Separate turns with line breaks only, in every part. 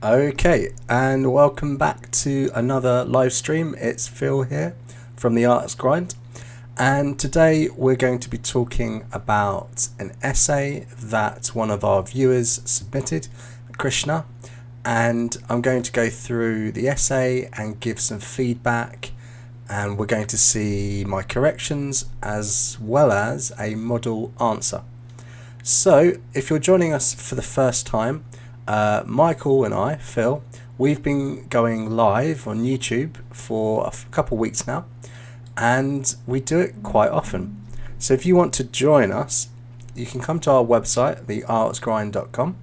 Okay, and welcome back to another live stream. It's Phil here from the IELTS Grind, and today we're going to be talking about an essay that one of our viewers submitted, Krishna, and I'm going to go through the essay and give some feedback, and we're going to see my corrections as well as a model answer. So if you're joining us for the first time, Michael and I, Phil, we've been going live on YouTube for a couple weeks now, and we do it quite often. So if you want to join us, you can come to our website, the IELTSGrind.com,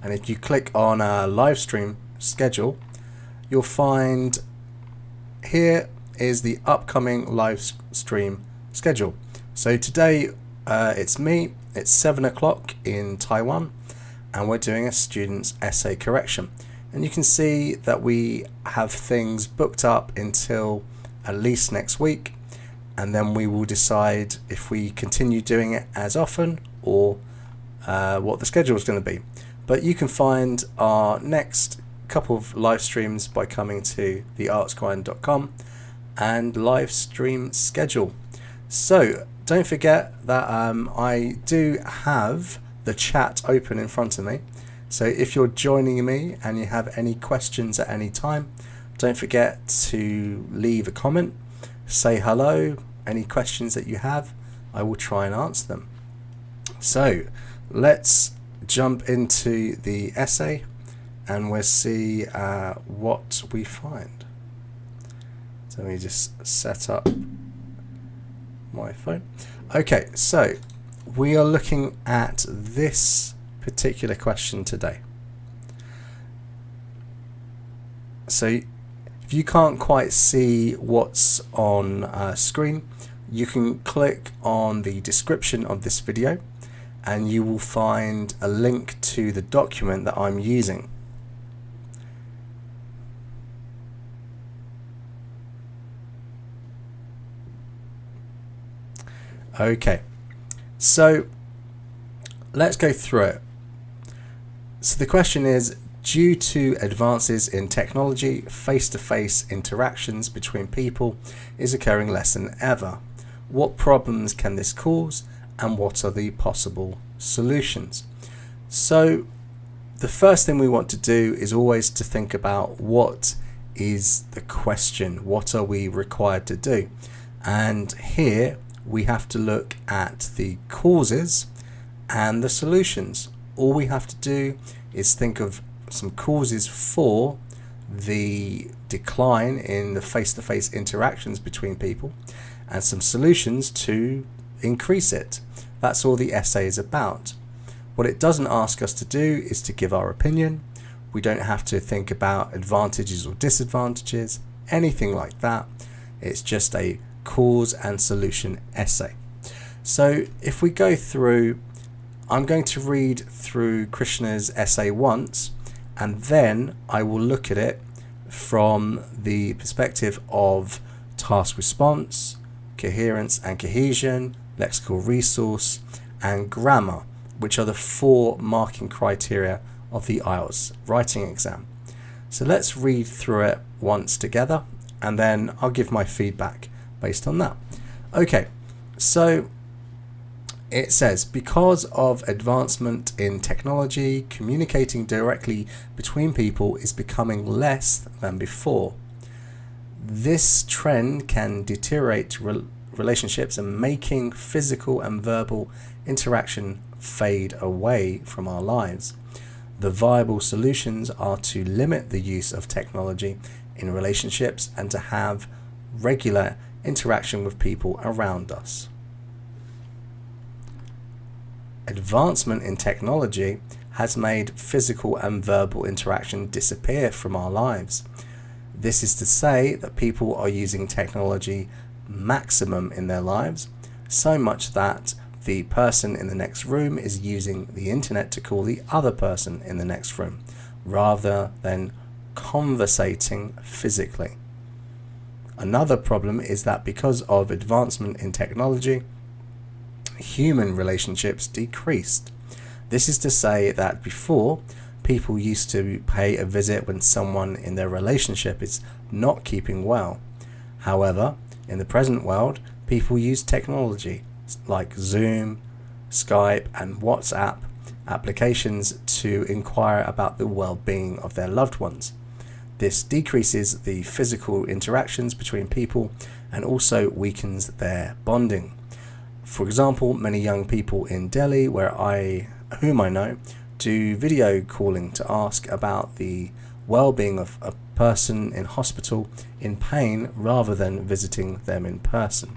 and if you click on our live stream schedule, you'll find here is the upcoming live stream schedule. So today it's 7 o'clock in Taiwan, and we're doing a student's essay correction, and you can see that we have things booked up until at least next week, and then we will decide if we continue doing it as often or what the schedule is going to be. But you can find our next couple of live streams by coming to the IELTSGrind.com and live stream schedule. So don't forget that I do have the chat open in front of me, so if you're joining me and you have any questions at any time, don't forget to leave a comment, say hello, any questions that you have, I will try and answer them. So let's jump into the essay and we'll see what we find. So let me just set up my phone. Okay, so we are looking at this particular question today. So if you can't quite see what's on screen, you can click on the description of this video and you will find a link to the document that I'm using. Okay. So let's go through it. So the question is, due to advances in technology, face-to-face interactions between people is occurring less than ever. What problems can this cause, and what are the possible solutions? So the first thing we want to do is always to think about what is the question, what are we required to do? And here we have to look at the causes and the solutions. All we have to do is think of some causes for the decline in the face-to-face interactions between people and some solutions to increase it. That's all the essay is about. What it doesn't ask us to do is to give our opinion. We don't have to think about advantages or disadvantages, anything like that. It's just a cause and solution essay. So if we go through, I'm going to read through Krishna's essay once, and then I will look at it from the perspective of task response, coherence and cohesion, lexical resource, and grammar, which are the 4 marking criteria of the IELTS writing exam. So let's read through it once together, and then I'll give my feedback based on that. Okay, so it says, because of advancement in technology, communicating directly between people is becoming less than before. This trend can deteriorate relationships and making physical and verbal interaction fade away from our lives. The viable solutions are to limit the use of technology in relationships and to have regular interaction with people around us. Advancement in technology has made physical and verbal interaction disappear from our lives. This is to say that people are using technology maximum in their lives, so much that the person in the next room is using the internet to call the other person in the next room, rather than conversating physically. Another problem is that because of advancement in technology, human relationships decreased. This is to say that before, people used to pay a visit when someone in their relationship is not keeping well. However, in the present world, people use technology like Zoom, Skype, and WhatsApp applications to inquire about the well-being of their loved ones. This decreases the physical interactions between people and also weakens their bonding. For example, many young people in Delhi, whom I know, do video calling to ask about the well-being of a person in hospital in pain rather than visiting them in person.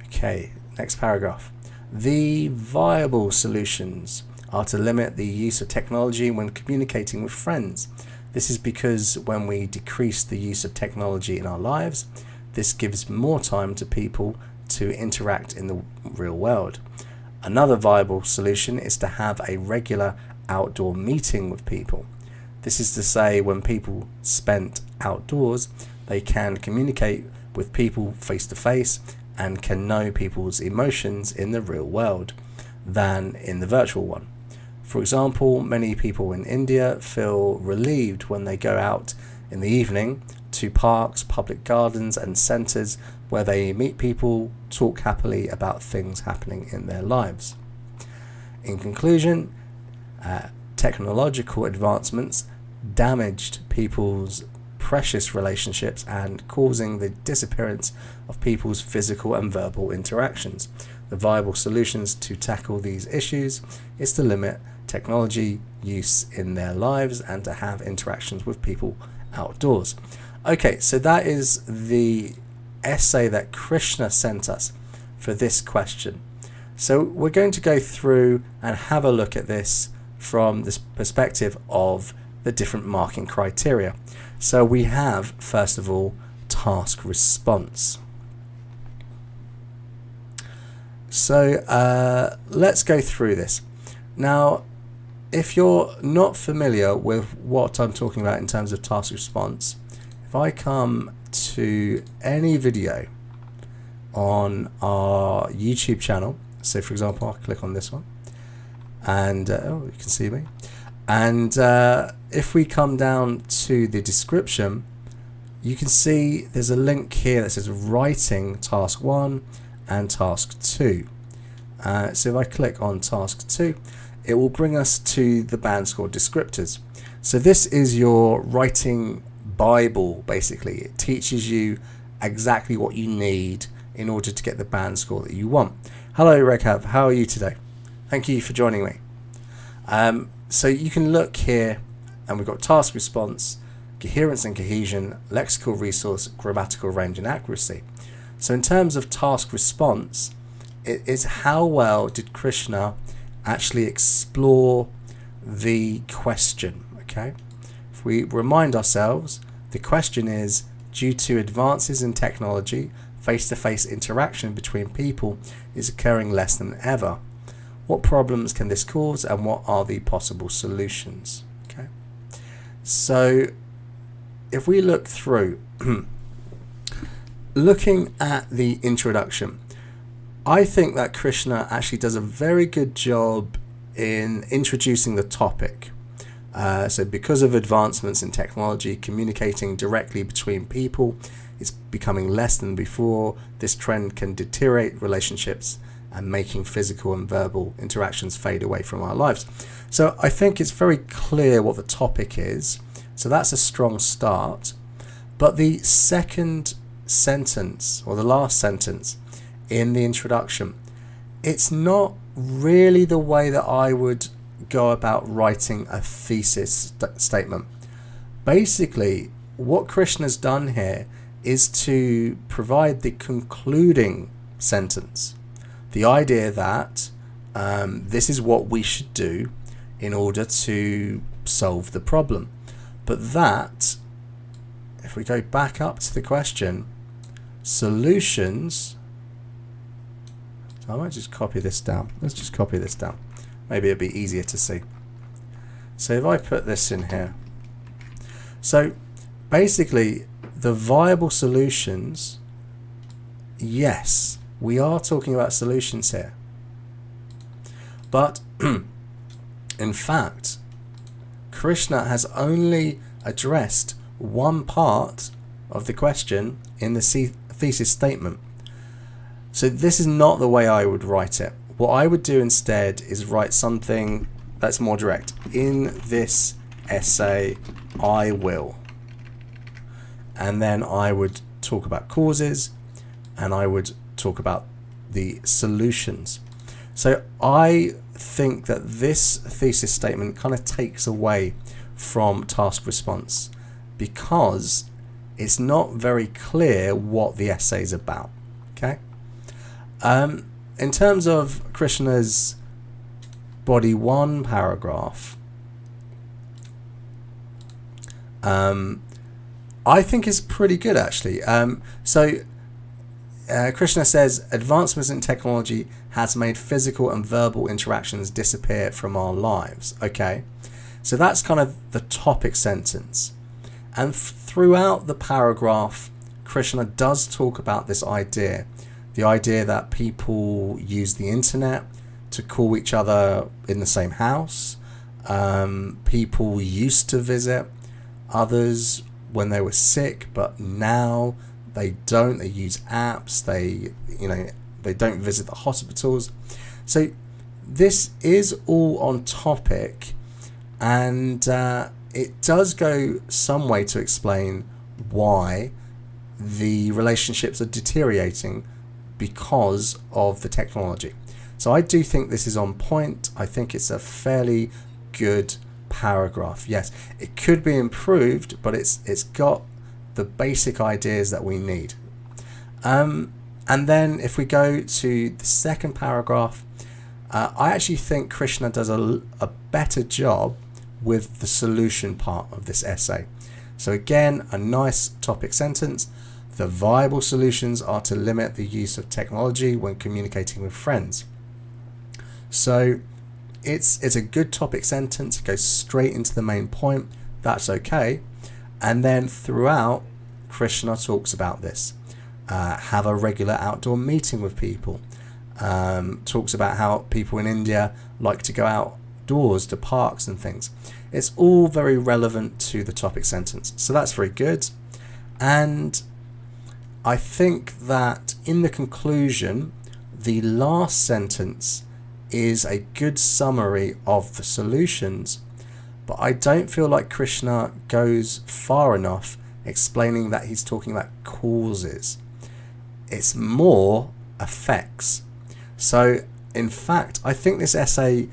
Okay, next paragraph. The viable solutions are to limit the use of technology when communicating with friends. This is because when we decrease the use of technology in our lives, this gives more time to people to interact in the real world. Another viable solution is to have a regular outdoor meeting with people. This is to say, when people spend outdoors, they can communicate with people face to face and can know people's emotions in the real world than in the virtual one. For example, many people in India feel relieved when they go out in the evening to parks, public gardens and centres where they meet people, talk happily about things happening in their lives. In conclusion, technological advancements damaged people's precious relationships and causing the disappearance of people's physical and verbal interactions. The viable solutions to tackle these issues is to limit technology use in their lives and to have interactions with people outdoors. Okay, so that is the essay that Krishna sent us for this question. So we're going to go through and have a look at this from this perspective of the different marking criteria. So we have, first of all, task response. So let's go through this. Now, if you're not familiar with what I'm talking about in terms of task response, if I come to any video on our YouTube channel, so for example, I'll click on this one, and oh, you can see me. And if we come down to the description, you can see there's a link here that says writing task 1 and task 2. So if I click on task 2, it will bring us to the band score descriptors. So this is your writing Bible, basically. It teaches you exactly what you need in order to get the band score that you want. Hello Reghav, how are you today? Thank you for joining me. So you can look here and we've got task response, coherence and cohesion, lexical resource, grammatical range and accuracy. So in terms of task response, it is how well did Krishna actually explore the question. Okay, if we remind ourselves, the question is, due to advances in technology, face-to-face interaction between people is occurring less than ever. What problems can this cause and what are the possible solutions? Okay, so if we look through looking at the introduction, I think that Krishna actually does a very good job in introducing the topic. So because of advancements in technology, communicating directly between people is becoming less than before. This trend can deteriorate relationships and making physical and verbal interactions fade away from our lives. So I think it's very clear what the topic is. So that's a strong start. But the second sentence, or the last sentence in the introduction, it's not really the way that I would go about writing a thesis statement. Basically, what Krishna's done here is to provide the concluding sentence. The idea that this is what we should do in order to solve the problem. But that, if we go back up to the question, solutions, so I might just copy this down. Let's just copy this down. Maybe it'll be easier to see. So if I put this in here. So basically, the viable solutions, yes, we are talking about solutions here. But in fact, Krishna has only addressed one part of the question in the thesis statement. So this is not the way I would write it. What I would do instead is write something that's more direct. In this essay, I will. And then I would talk about causes, and I would talk about the solutions. So I think that this thesis statement kind of takes away from task response because it's not very clear what the essay is about. Okay. In terms of Krishna's body 1 paragraph, I think it's pretty good actually. Krishna says advancements in technology has made physical and verbal interactions disappear from our lives. Okay, so that's kind of the topic sentence, and throughout the paragraph Krishna does talk about this idea, the idea that people use the internet to call each other in the same house. People used to visit others when they were sick, but now they don't. They use apps. They don't visit the hospitals. So this is all on topic, and it does go some way to explain why the relationships are deteriorating because of the technology. So I do think this is on point. I think it's a fairly good paragraph. Yes, it could be improved, but it's got the basic ideas that we need. And then if we go to the second paragraph, I actually think Krishna does a better job with the solution part of this essay. So again, a nice topic sentence. The viable solutions are to limit the use of technology when communicating with friends. So it's a good topic sentence. It goes straight into the main point. That's okay. And then throughout, Krishna talks about this. Have a regular outdoor meeting with people. Talks about how people in India like to go outdoors to parks and things. It's all very relevant to the topic sentence. So that's very good. And I think that in the conclusion, the last sentence is a good summary of the solutions, but I don't feel like Krishna goes far enough explaining that he's talking about causes. It's more effects. So in fact, I think this essay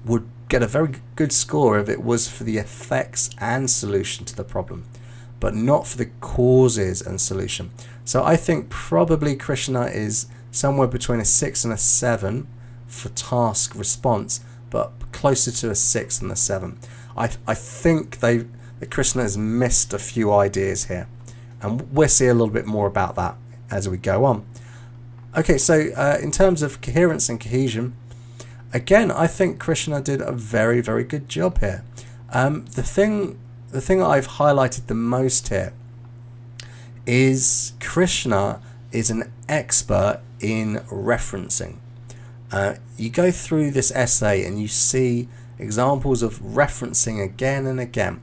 would get a very good score if it was for the effects and solution to the problem, but not for the causes and solution. So I think probably Krishna is somewhere between a 6 and a 7 for task response, but closer to a 6 than a 7. I think that Krishna has missed a few ideas here, and we'll see a little bit more about that as we go on. Okay, so in terms of coherence and cohesion, again, I think Krishna did a very, very good job here. The thing I've highlighted the most here is Krishna is an expert in referencing. You go through this essay and you see examples of referencing again and again.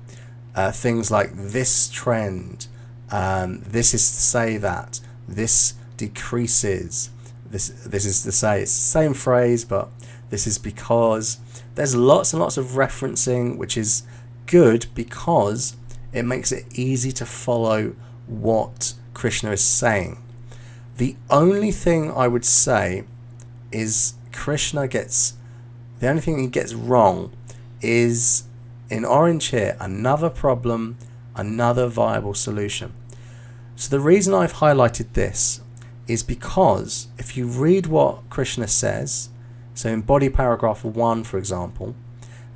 Things like this trend, this is to say that, this decreases, this is to say, it's the same phrase, but this is because. There's lots and lots of referencing, which is good because it makes it easy to follow what Krishna is saying. The only thing I would say is the only thing he gets wrong is in orange here, another problem, another viable solution. So the reason I've highlighted this is because if you read what Krishna says, so in body paragraph 1, for example,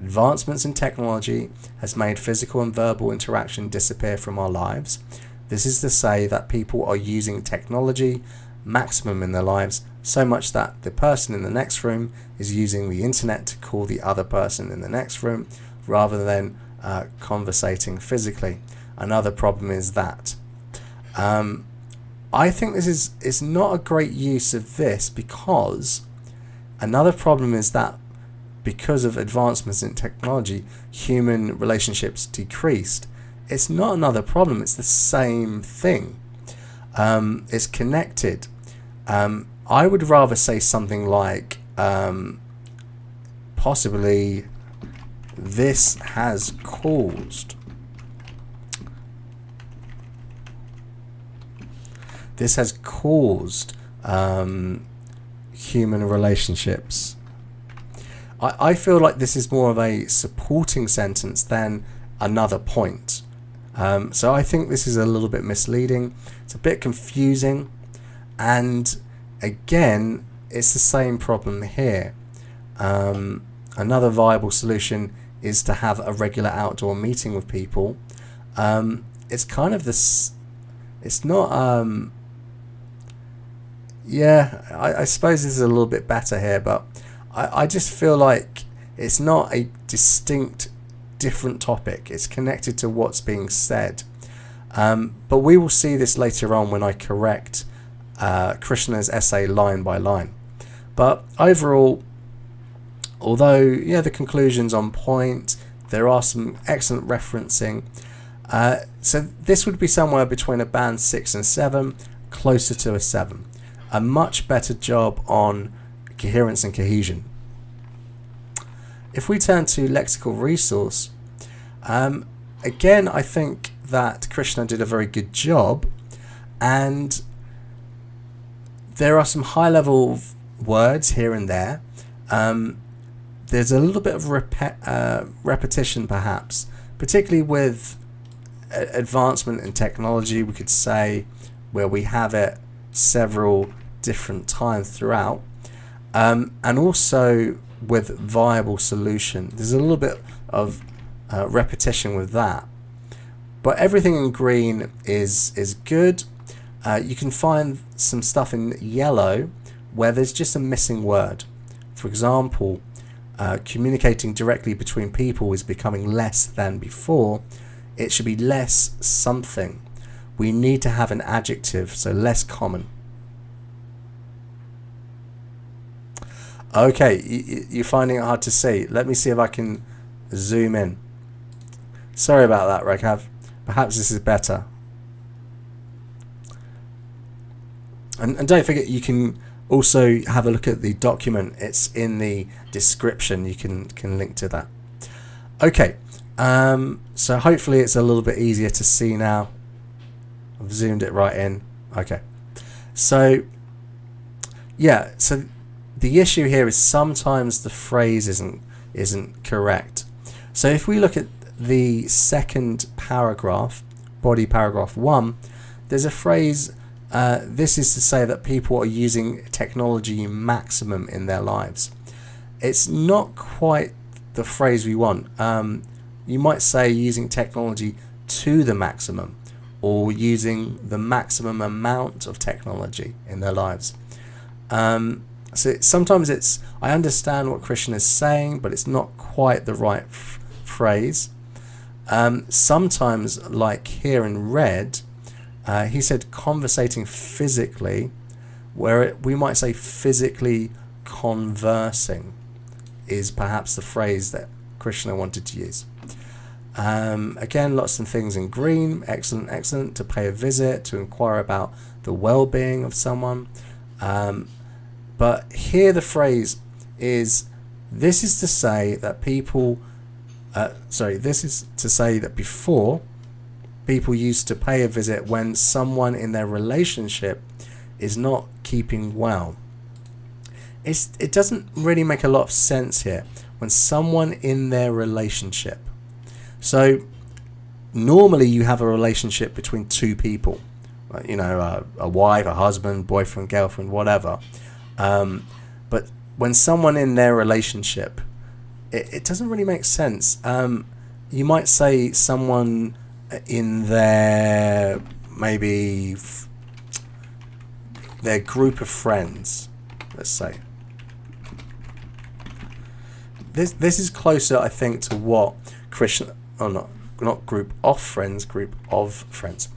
advancements in technology has made physical and verbal interaction disappear from our lives. This is to say that people are using technology maximum in their lives, so much that the person in the next room is using the internet to call the other person in the next room rather than conversating physically. Another problem is that. I think this is not a great use of this because another problem is that because of advancements in technology, human relationships decreased. It's not another problem. It's the same thing. It's connected. I would rather say something like possibly this has caused. This has caused human relationships. I feel like this is more of a supporting sentence than another point. So I think this is a little bit misleading. It's a bit confusing. And again, it's the same problem here. Another viable solution is to have a regular outdoor meeting with people. It's kind of this, it's not, I suppose this is a little bit better here, but I just feel like it's not a distinct, different topic. It's connected to what's being said. But we will see this later on when I correct Krishna's essay line by line. But overall, although the conclusion's on point, there are some excellent referencing. So this would be somewhere between a band 6 and 7, closer to a 7. A much better job on coherence and cohesion. If we turn to lexical resource, again, I think that Krishna did a very good job, and there are some high-level words here and there. There's a little bit of repetition, perhaps, particularly with advancement in technology, we could say, where we have it several different times throughout, and also with viable solution. There's a little bit of repetition with that, but everything in green is good. You can find some stuff in yellow where there's just a missing word. For example, communicating directly between people is becoming less than before. It should be less something. We need to have an adjective, so less common. Okay, you're finding it hard to see. Let me see if I can zoom in. Sorry about that, Raghav. Perhaps this is better. And don't forget, you can also have a look at the document. It's in the description. You can link to that. Okay, so hopefully it's a little bit easier to see now. I've zoomed it right in. Okay, so so the issue here is sometimes the phrase isn't correct. So if we look at the second paragraph, body paragraph 1, there's a phrase, this is to say that people are using technology maximum in their lives. It's not quite the phrase we want. You might say using technology to the maximum, or using the maximum amount of technology in their lives. So sometimes I understand what Krishna is saying, but it's not quite the right phrase. Sometimes, like here in red, he said conversating physically, where we might say physically conversing is perhaps the phrase that Krishna wanted to use. Again, lots of things in green. Excellent. To pay a visit, to inquire about the well-being of someone. But here the phrase is, this is to say that this is to say that before, people used to pay a visit when someone in their relationship is not keeping well. It doesn't really make a lot of sense here. When someone in their relationship. So normally you have a relationship between two people, a wife, a husband, boyfriend, girlfriend, whatever. But when someone in their relationship, it doesn't really make sense. You might say someone in their their group of friends, let's say. This is closer, I think, to what Krishna, not group of friends, group of friends.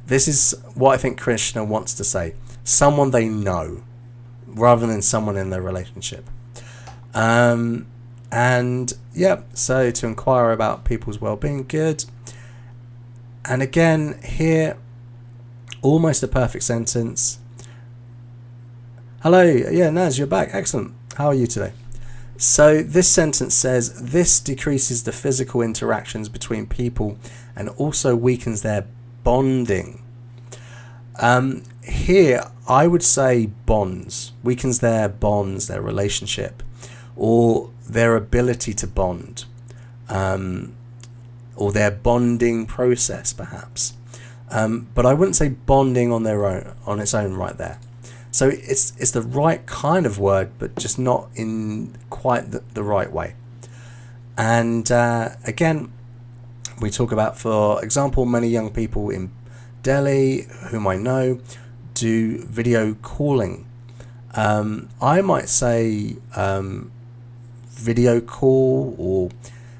This is what I think Krishna wants to say. Someone they know, rather than someone in their relationship. And yeah, so to inquire about people's well-being, good. And again here, almost a perfect sentence. Hello, yeah, Naz, you're back. Excellent. How are you today? So this sentence says, this decreases the physical interactions between people and also weakens their bonding. Here, I would say bonds, weakens their bonds, their relationship, or their ability to bond, or their bonding process, perhaps. But I wouldn't say bonding on its own right there. So it's the right kind of word, but just not in quite the right way. And again, we talk about, for example, many young people in Delhi, whom I know, do video calling. I might say video call or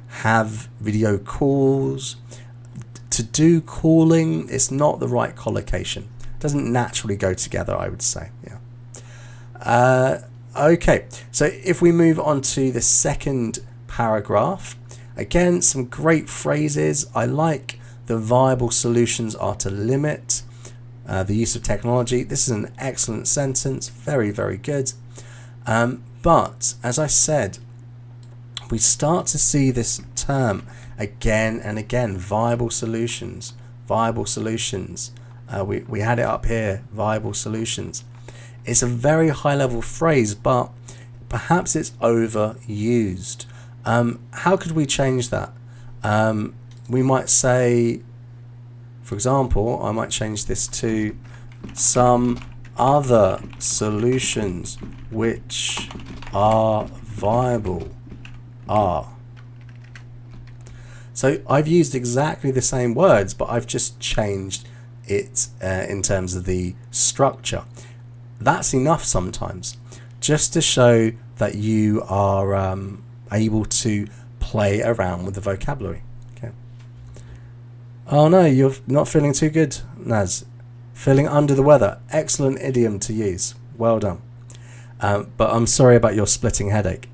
have video calls. To do calling, it's not the right collocation. It doesn't naturally go together, I would say. Yeah. Okay, so if we move on to the second paragraph, again, some great phrases. I like the viable solutions are to limit the use of technology. This is an excellent sentence, very, very good. But as I said, we start to see this term again and again, viable solutions, viable solutions. We had it up here, viable solutions. It's a very high level phrase, but perhaps it's overused. How could we change that? We might say, for example, I might change this to some other solutions which are viable are. So I've used exactly the same words, but I've just changed it in terms of the structure. That's enough sometimes, just to show that you are able to play around with the vocabulary. Okay. Oh no, you're not feeling too good, Naz. Feeling under the weather. Excellent idiom to use. Well done. But I'm sorry about your splitting headache.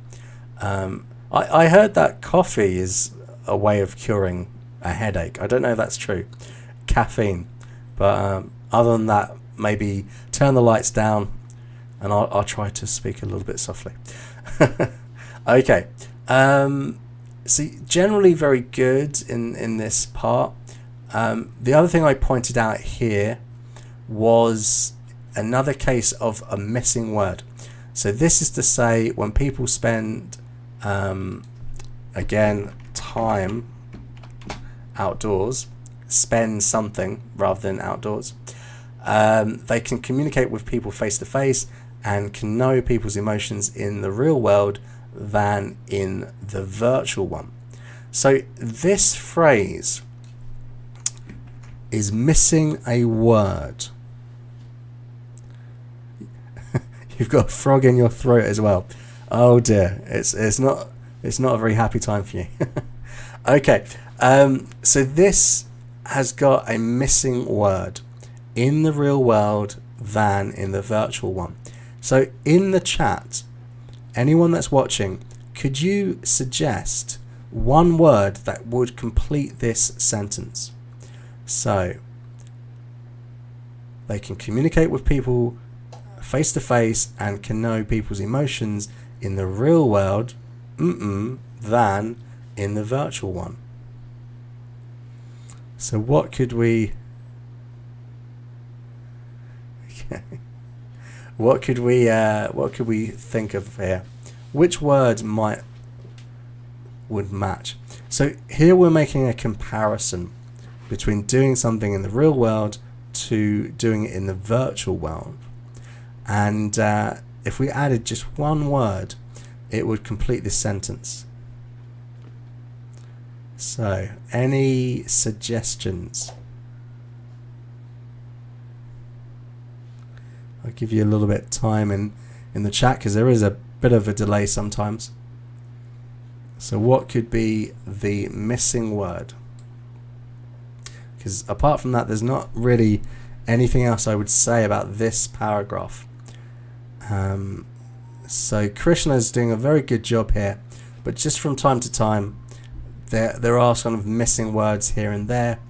I heard that coffee is a way of curing a headache. I don't know if that's true. Caffeine. But other than that, maybe turn the lights down and I'll try to speak a little bit softly. Okay. So generally very good in this part. The other thing I pointed out here was another case of a missing word. So this is to say when people spend, again, time outdoors, spend something rather than outdoors, they can communicate with people face to face and can know people's emotions in the real world than in the virtual one. So this phrase is missing a word. You've got a frog in your throat as well. Oh dear, it's not a very happy time for you. Okay, so this has got a missing word in the real world than in the virtual one. So in the chat, anyone that's watching, could you suggest one word that would complete this sentence? So they can communicate with people face to face and can know people's emotions in the real world than in the virtual one. So what could we what could we think of here? Which word would match? So here we're making a comparison between doing something in the real world to doing it in the virtual world. And if we added just one word, it would complete this sentence. So, any suggestions? I'll give you a little bit of time in the chat because there is a bit of a delay sometimes. So what could be the missing word? Because apart from that, there's not really anything else I would say about this paragraph. So Krishna is doing a very good job here but just from time to time there are sort of missing words here and there.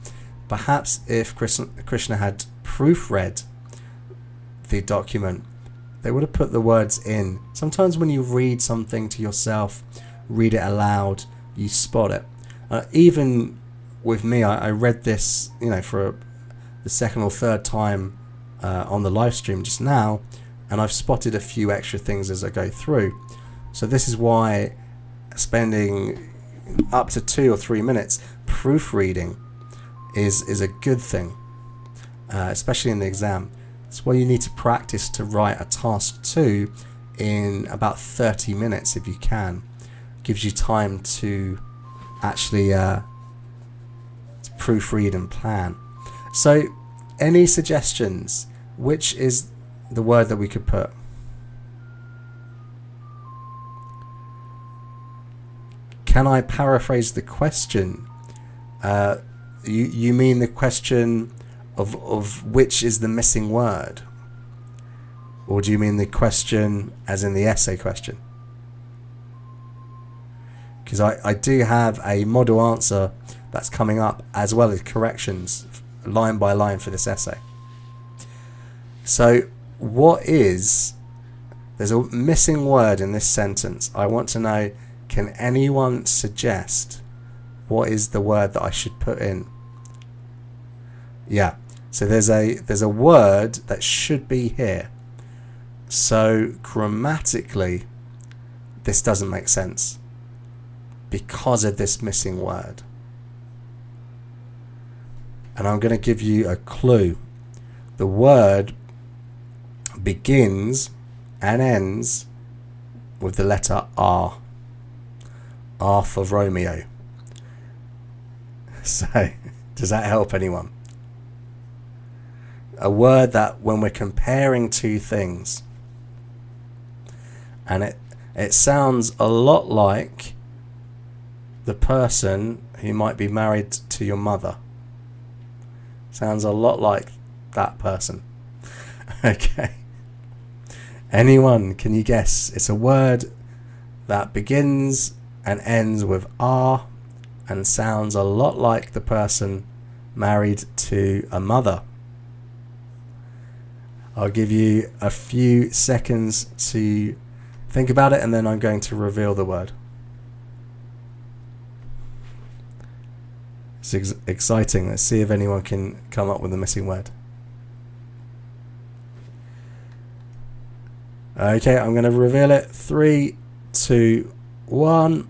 Perhaps if Krishna had proofread the document, they would have put the words in. Sometimes when you read something to yourself, read it aloud, you spot it. Even with me, I read this, for the second or third time on the live stream just now, and I've spotted a few extra things as I go through. So this is why spending up to 2 or 3 minutes proofreading is a good thing, especially in the exam. It's why you need to practice to write a task 2 in about 30 minutes if you can. Gives you time to actually to proofread and plan. So any suggestions? Which is the word that we could put? Can I paraphrase the question? You mean the question of which is the missing word? Or do you mean the question as in the essay question? Because I do have a model answer that's coming up, as well as corrections line by line for this essay. So there's a missing word in this sentence. I want to know, can anyone suggest what is the word that I should put in? Yeah, so there's a word that should be here. So grammatically, this doesn't make sense because of this missing word. And I'm going to give you a clue. The word begins and ends with the letter R. R for Romeo. So, does that help anyone? A word that when we're comparing two things, and it sounds a lot like the person who might be married to your mother. Sounds a lot like that person. Okay. Anyone, can you guess? It's a word that begins and ends with R and sounds a lot like the person married to a mother. I'll give you a few seconds to think about it, and then I'm going to reveal the word. It's exciting. Let's see if anyone can come up with a missing word. Okay, I'm going to reveal it. 3, 2, 1.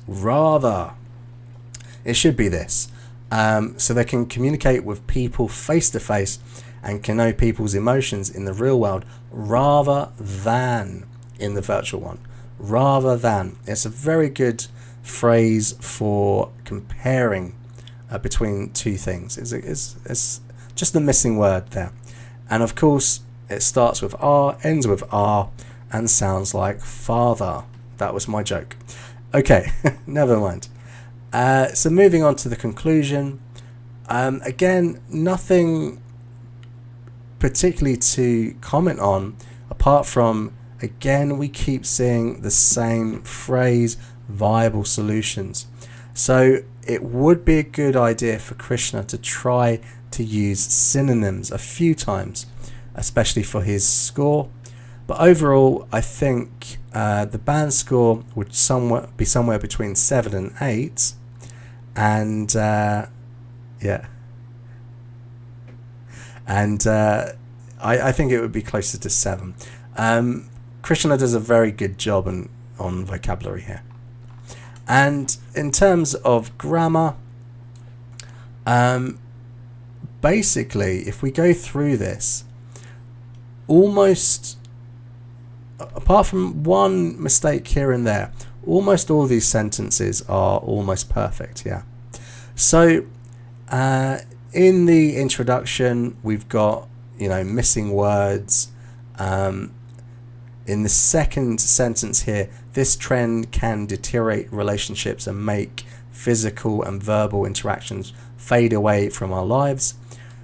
Rather. It should be this. So they can communicate with people face to face and can know people's emotions in the real world rather than in the virtual one. Rather than. It's a very good phrase for comparing between two things. It's just the missing word there. And of course, it starts with R, ends with R, and sounds like father. That was my joke. Okay, never mind. So moving on to the conclusion. Again, nothing particularly to comment on, apart from, again, we keep seeing the same phrase, viable solutions. So it would be a good idea for Krishna to try to use synonyms a few times, especially for his score. But overall, I think the band score would be somewhere between 7 and 8. And yeah. And I think it would be closer to 7. Krishna does a very good job on vocabulary here. And in terms of grammar, basically, if we go through this, almost, apart from one mistake here and there, almost all these sentences are almost perfect, yeah. So, in the introduction, we've got, missing words. In the second sentence here, this trend can deteriorate relationships and make physical and verbal interactions fade away from our lives.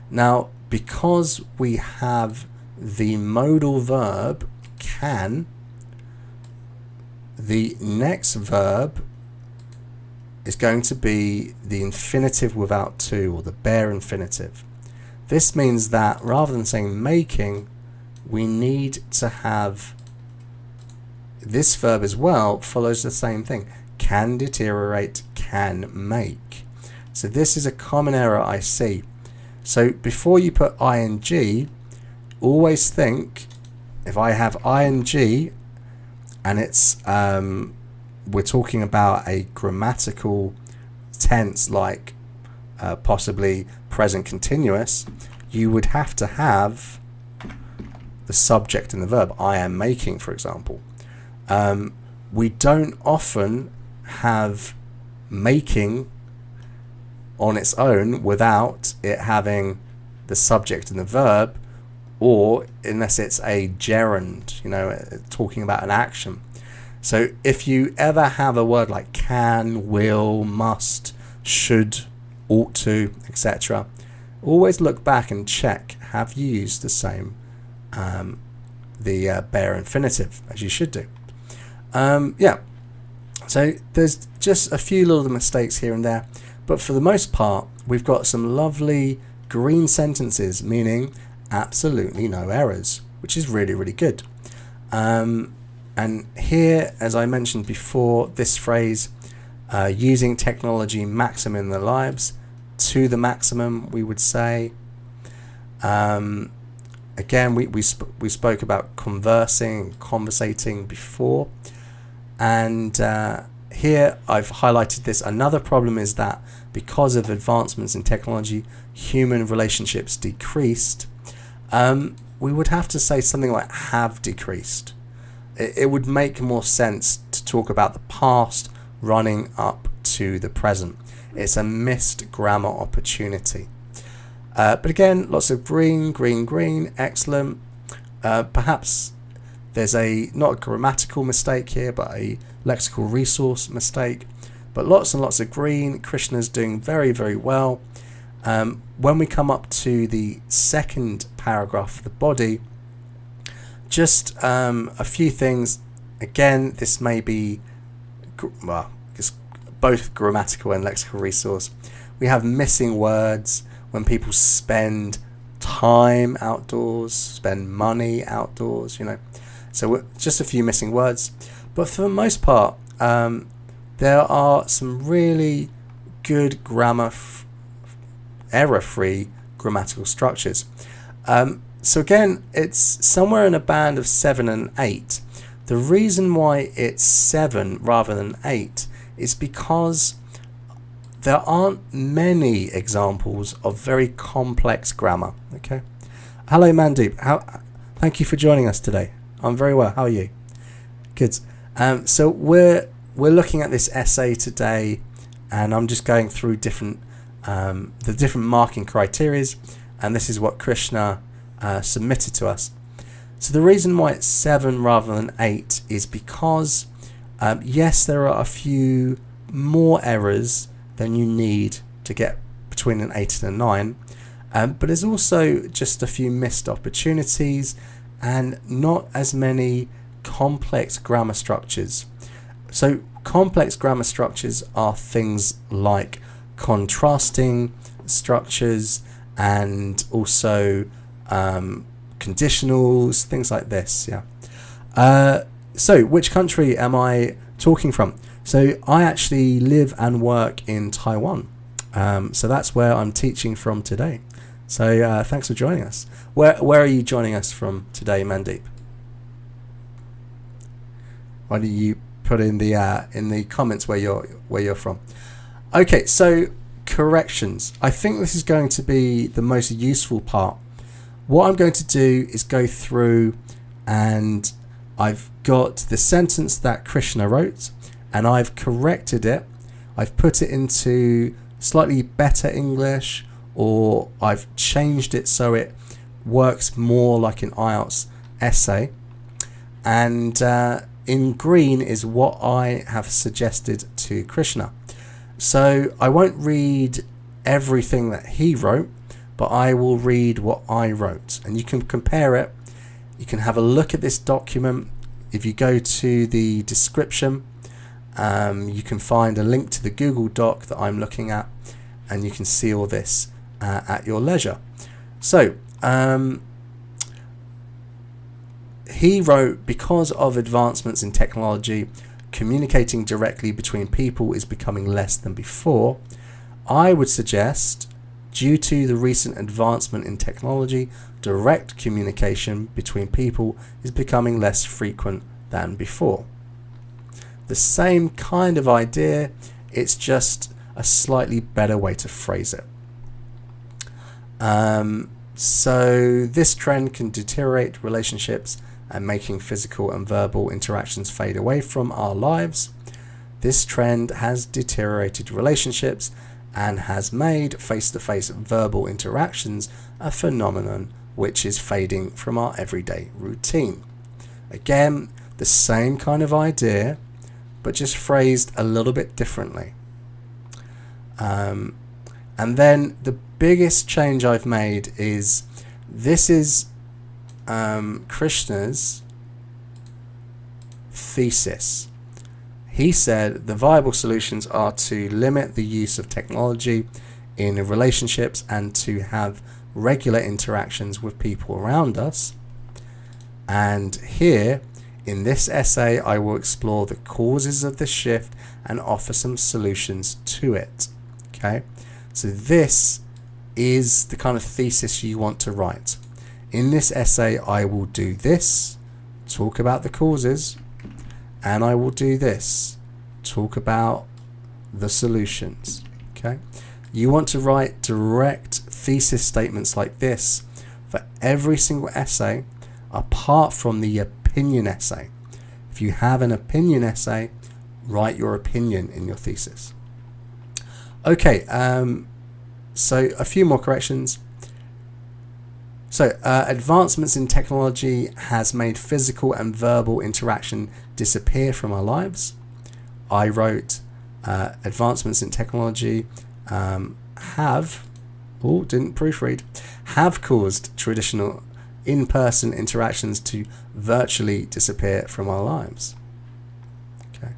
Now, because we have the modal verb can, the next verb is going to be the infinitive without to, or the bare infinitive. This means that rather than saying making, we need to have this verb as well follows the same thing. Can deteriorate, can make. So this is a common error I see. So before you put ing, always think, if I have ing and it's we're talking about a grammatical tense like possibly present continuous, you would have to have the subject and the verb. I am making, for example. We don't often have making on its own without it having the subject and the verb, or unless it's a gerund, talking about an action. So if you ever have a word like can, will, must, should, ought to, etc., always look back and check, have you used the same the bare infinitive, as you should do. So there's just a few little mistakes here and there, but for the most part we've got some lovely green sentences, meaning absolutely no errors, which is really, really good. And here, as I mentioned before, this phrase, using technology maximum their lives, to the maximum, we would say. Again, we spoke about conversing, conversating before, and here I've highlighted this. Another problem is that because of advancements in technology, human relationships decreased. We would have to say something like have decreased. It would make more sense to talk about the past running up to the present. It's a missed grammar opportunity. But again, lots of green, green, green, excellent. Perhaps there's not a grammatical mistake here, but a lexical resource mistake. But lots and lots of green. Krishna's doing very, very well. When we come up to the second paragraph of the body, just a few things. Again, this may be it's both grammatical and lexical resource. We have missing words when people spend time outdoors, spend money outdoors, So just a few missing words. But for the most part, there are some really good error-free grammatical structures. So again, it's somewhere in a band of 7 and 8. The reason why it's 7 rather than 8 is because there aren't many examples of very complex grammar. Okay. Hello, Mandeep. Thank you for joining us today. I'm very well. How are you? Good. So we're looking at this essay today, and I'm just going through the different marking criteria, and this is what Krishna submitted to us. So the reason why it's 7 rather than 8 is because yes, there are a few more errors than you need to get between an 8 and a 9, but there's also just a few missed opportunities and not as many complex grammar structures. So complex grammar structures are things like contrasting structures and also conditionals, things like this. So which country am I talking from? So I actually live and work in Taiwan, so that's where I'm teaching from today. So thanks for joining us. Where are you joining us from today, Mandeep? Why don't you put in the comments where you're from? Okay, so corrections. I think this is going to be the most useful part. What I'm going to do is go through, and I've got the sentence that Krishna wrote, and I've corrected it. I've put it into slightly better English, or I've changed it so it works more like an IELTS essay. And in green is what I have suggested to Krishna. So I won't read everything that he wrote, but I will read what I wrote, and you can compare it. You can have a look at this document, if you go to the description, you can find a link to the Google Doc that I'm looking at, and you can see all this at your leisure. So he wrote, because of advancements in technology, communicating directly between people is becoming less than before. I would suggest, due to the recent advancement in technology, direct communication between people is becoming less frequent than before. The same kind of idea, it's just a slightly better way to phrase it. So this trend can deteriorate relationships and making physical and verbal interactions fade away from our lives. This trend has deteriorated relationships and has made face-to-face verbal interactions a phenomenon which is fading from our everyday routine. Again, the same kind of idea, but just phrased a little bit differently. And then the biggest change I've made is, this is Krishna's thesis. He said the viable solutions are to limit the use of technology in relationships and to have regular interactions with people around us. And here in this essay I will explore the causes of this shift and offer some solutions to it. Okay, so this is the kind of thesis you want to write. In this essay I will do this, talk about the causes, and I will do this, talk about the solutions. Okay, you want to write direct thesis statements like this for every single essay apart from the opinion essay. If you have an opinion essay, write your opinion in your thesis. Okay, so a few more corrections. So advancements in technology has made physical and verbal interaction disappear from our lives. I wrote advancements in technology have caused traditional in-person interactions to virtually disappear from our lives. Okay.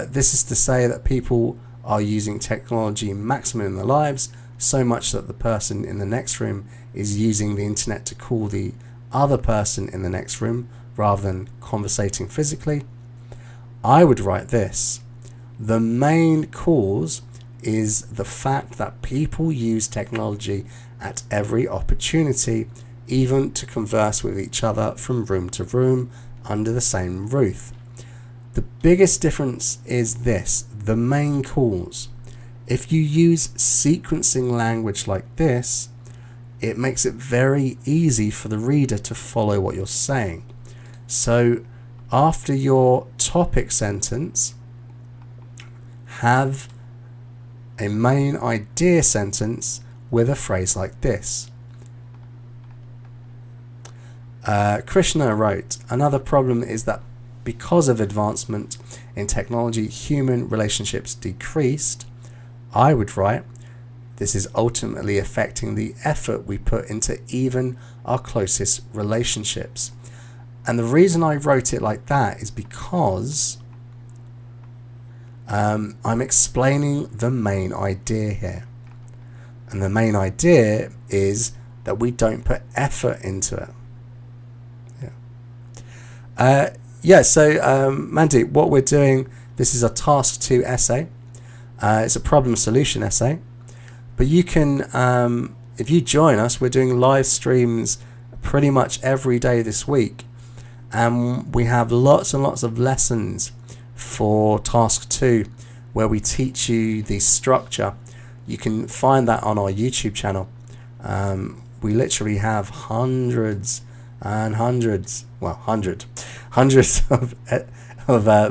This is to say that people are using technology maximum in their lives, so much that the person in the next room is using the internet to call the other person in the next room rather than conversating physically. I would write this: the main cause is the fact that people use technology at every opportunity, even to converse with each other from room to room under the same roof. The biggest difference is this: the main cause. If you use sequencing language like this, it makes it very easy for the reader to follow what you're saying. So after your topic sentence, have a main idea sentence with a phrase like this. Krishna wrote, another problem is that because of advancement in technology, human relationships decreased. I would write, this is ultimately affecting the effort we put into even our closest relationships. And the reason I wrote it like that is because I'm explaining the main idea here. And the main idea is that we don't put effort into it. So Mandy, what we're doing, this is a task 2 essay. It's a problem solution essay. But you can, if you join us, we're doing live streams pretty much every day this week. And we have lots and lots of lessons for task 2 where we teach you the structure. You can find that on our YouTube channel. We literally have hundreds of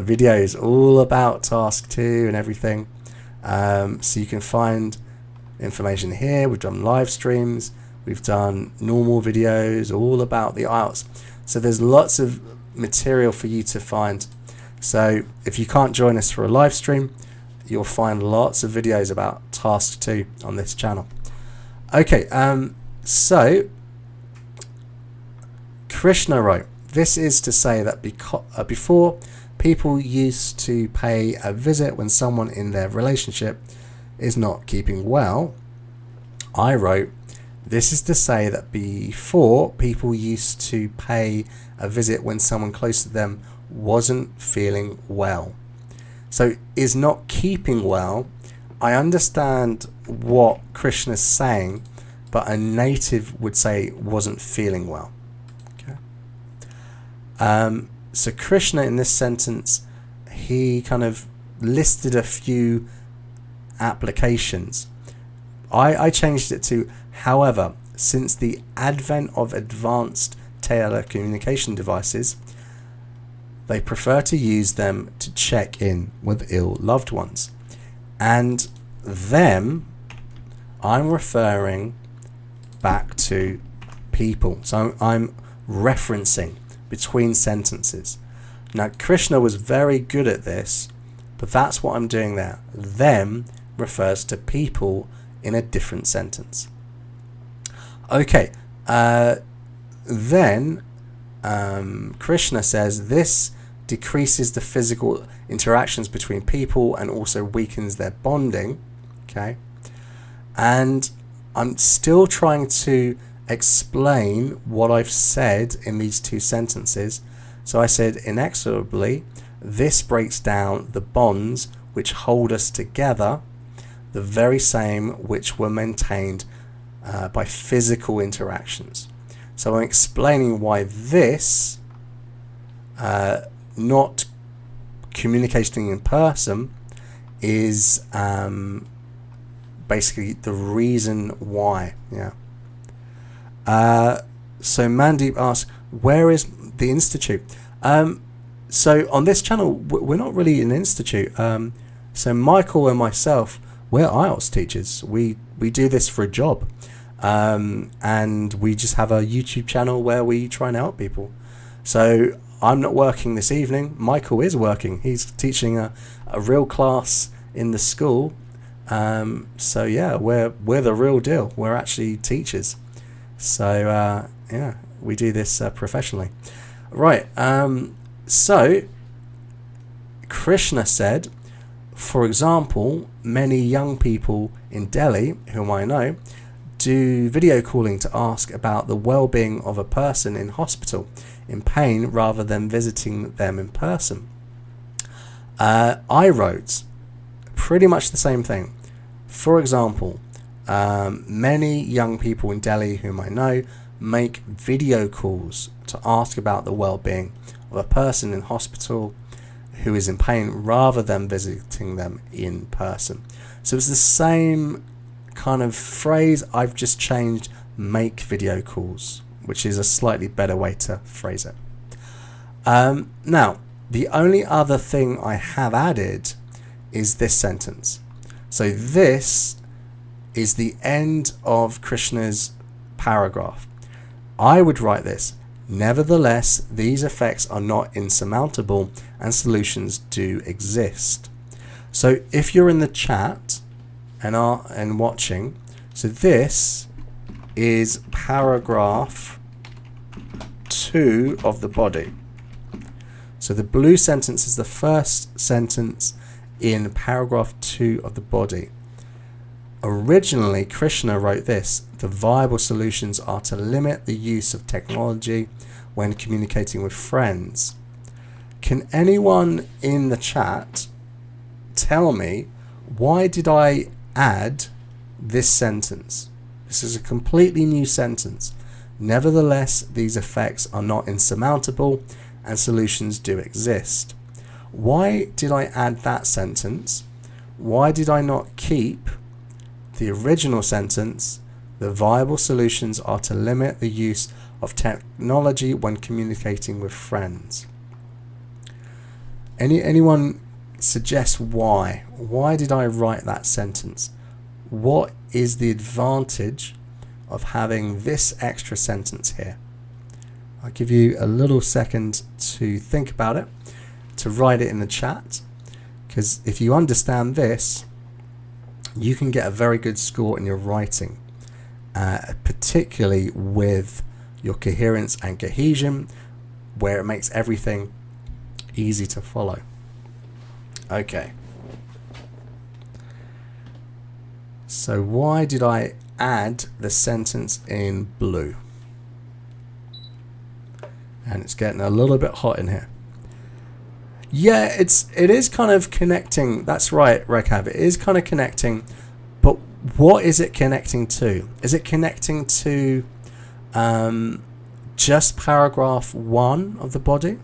videos all about task 2 and everything. So you can find information here. We've done live streams, we've done normal videos all about the IELTS. So there's lots of material for you to find. So if you can't join us for a live stream, you'll find lots of videos about task 2 on this channel. Okay, so Krishna wrote, this is to say that before, people used to pay a visit when someone in their relationship is not keeping well. I wrote, this is to say that before, people used to pay a visit when someone close to them wasn't feeling well. So is not keeping well. I understand what Krishna's saying, but a native would say wasn't feeling well. Okay. So Krishna in this sentence, he kind of listed a few applications. I changed it to, however, since the advent of advanced telecommunication devices, they prefer to use them to check in with ill loved ones. And them, I'm referring back to people. So I'm referencing between sentences. Now, Krishna was very good at this, but that's what I'm doing there. Them refers to people in a different sentence. Okay, then Krishna says this decreases the physical interactions between people and also weakens their bonding. Okay, and I'm still trying to explain what I've said in these two sentences. So I said, inexorably, this breaks down the bonds which hold us together, the very same which were maintained by physical interactions. So I'm explaining why this, not communicating in person, is basically the reason why. Yeah. So Mandeep asks, where is the institute? So on this channel, we're not really an institute. So Michael and myself, we're IELTS teachers. We do this for a job. And we just have a YouTube channel where we try and help people. So I'm not working this evening. Michael is working. He's teaching a real class in the school. So yeah, we're the real deal. We're actually teachers. So yeah, we do this professionally. Right. So Krishna said, for example, many young people in Delhi, whom I know, do video calling to ask about the well-being of a person in hospital in pain rather than visiting them in person. I wrote pretty much the same thing. For example, many young people in Delhi whom I know make video calls to ask about the well-being of a person in hospital who is in pain rather than visiting them in person. So it's the same kind of phrase. I've just changed make video calls, which is a slightly better way to phrase it. Now, the only other thing I have added is this sentence. So this is the end of Krishna's paragraph. I would write this: nevertheless, these effects are not insurmountable and solutions do exist. So if you're in the chat and watching, so this is paragraph 2 of the body. So the blue sentence is the first sentence in paragraph 2 of the body. Originally, Krishna wrote this: the viable solutions are to limit the use of technology when communicating with friends. Can anyone in the chat tell me, why did I add this sentence? This is a completely new sentence. Nevertheless, these effects are not insurmountable and solutions do exist. Why did I add that sentence? Why did I not keep the original sentence: the viable solutions are to limit the use of technology when communicating with friends? Anyone suggest why? Why did I write that sentence? What is the advantage of having this extra sentence here? I'll give you a little second to think about it, to write it in the chat, because if you understand this, you can get a very good score in your writing, particularly with your coherence and cohesion, where it makes everything easy to follow. Okay. So why did I add the sentence in blue? And it's getting a little bit hot in here. Yeah, it is kind of connecting. That's right, Rekhav. It is kind of connecting. But what is it connecting to? Is it connecting to just paragraph 1 of the body?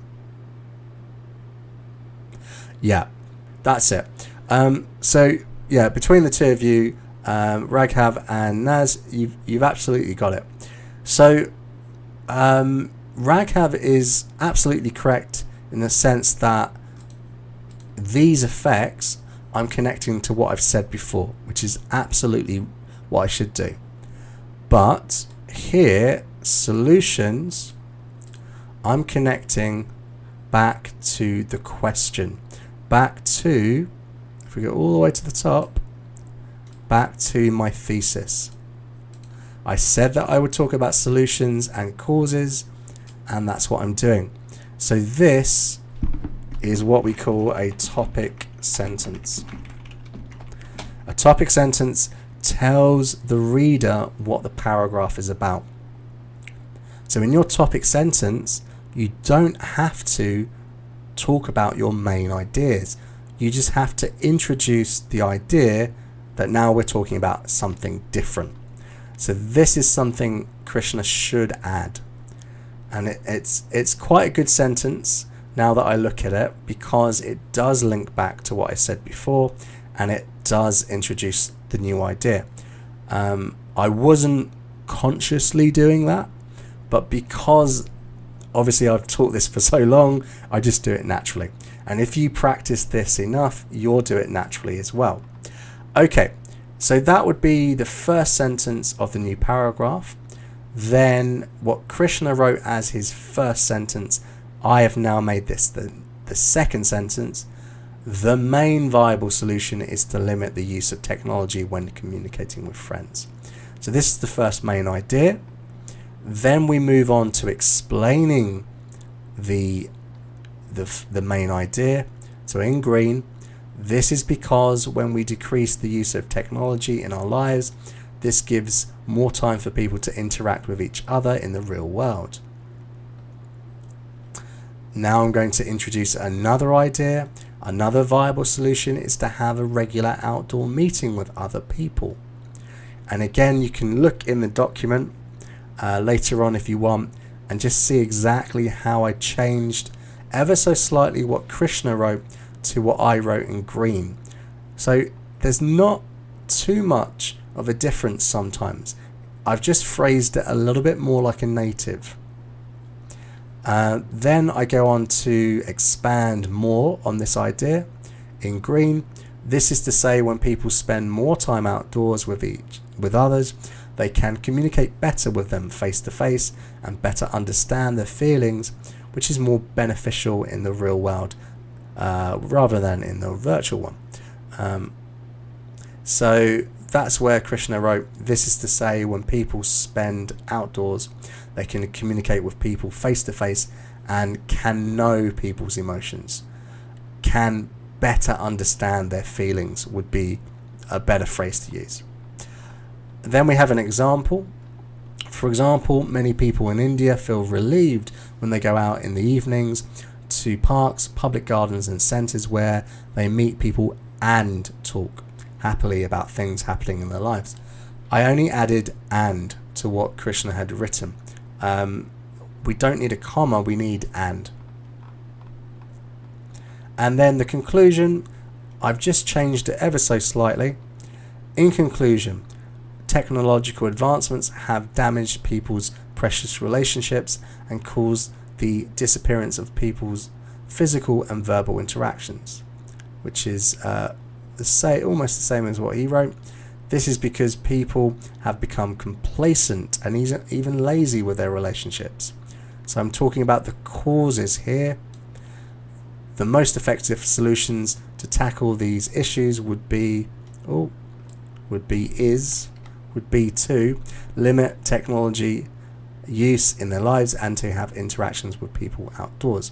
Yeah, that's it. So yeah, between the two of you, Raghav and Naz, you've absolutely got it. So Raghav is absolutely correct in the sense that these effects I'm connecting to what I've said before, which is absolutely what I should do. But here, solutions, I'm connecting back to the question, back to, if we go all the way to the top, back to my thesis. I said that I would talk about solutions and causes, and that's what I'm doing. So this is what we call a topic sentence. A topic sentence tells the reader what the paragraph is about. So in your topic sentence, you don't have to talk about your main ideas. You just have to introduce the idea that now we're talking about something different. So this is something Krishna should add. And it's quite a good sentence now that I look at it, because it does link back to what I said before, and it does introduce the new idea. I wasn't consciously doing that, but because obviously I've taught this for so long, I just do it naturally. And if you practice this enough, you'll do it naturally as well. Okay, so that would be the first sentence of the new paragraph. Then what Krishna wrote as his first sentence, I have now made this the second sentence. The main viable solution is to limit the use of technology when communicating with friends. So this is the first main idea. Then we move on to explaining the main idea. So in green, this is because when we decrease the use of technology in our lives, this gives more time for people to interact with each other in the real world. Now I'm going to introduce another idea. Another viable solution is to have a regular outdoor meeting with other people. And again, you can look in the document later on if you want, and just see exactly how I changed ever so slightly what Krishna wrote to what I wrote in green. So there's not too much of a difference sometimes. I've just phrased it a little bit more like a native. Then I go on to expand more on this idea in green. This is to say when people spend more time outdoors with others, they can communicate better with them face to face and better understand their feelings, which is more beneficial in the real world rather than in the virtual one. So that's where Krishna wrote, this is to say when people spend outdoors, they can communicate with people face to face and can know people's emotions, can better understand their feelings would be a better phrase to use. Then we have an example. For example, many people in India feel relieved when they go out in the evenings to parks, public gardens and centres where they meet people and talk happily about things happening in their lives. I only added and to what Krishna had written. We don't need a comma, we need and. And then the conclusion, I've just changed it ever so slightly. In conclusion, technological advancements have damaged people's precious relationships and caused the disappearance of people's physical and verbal interactions, which is almost the same as what he wrote. This is because people have become complacent and even lazy with their relationships. So I'm talking about the causes here. The most effective solutions to tackle these issues would be to limit technology use in their lives and to have interactions with people outdoors.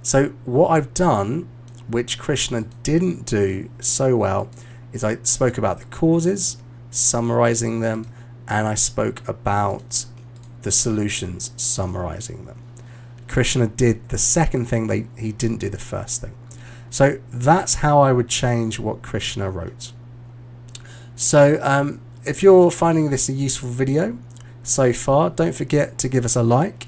So what I've done, which Krishna didn't do so well, is I spoke about the causes, summarizing them, and I spoke about the solutions, summarizing them. Krishna did the second thing, he didn't do the first thing. So that's how I would change what Krishna wrote. So if you're finding this a useful video so far, don't forget to give us a like.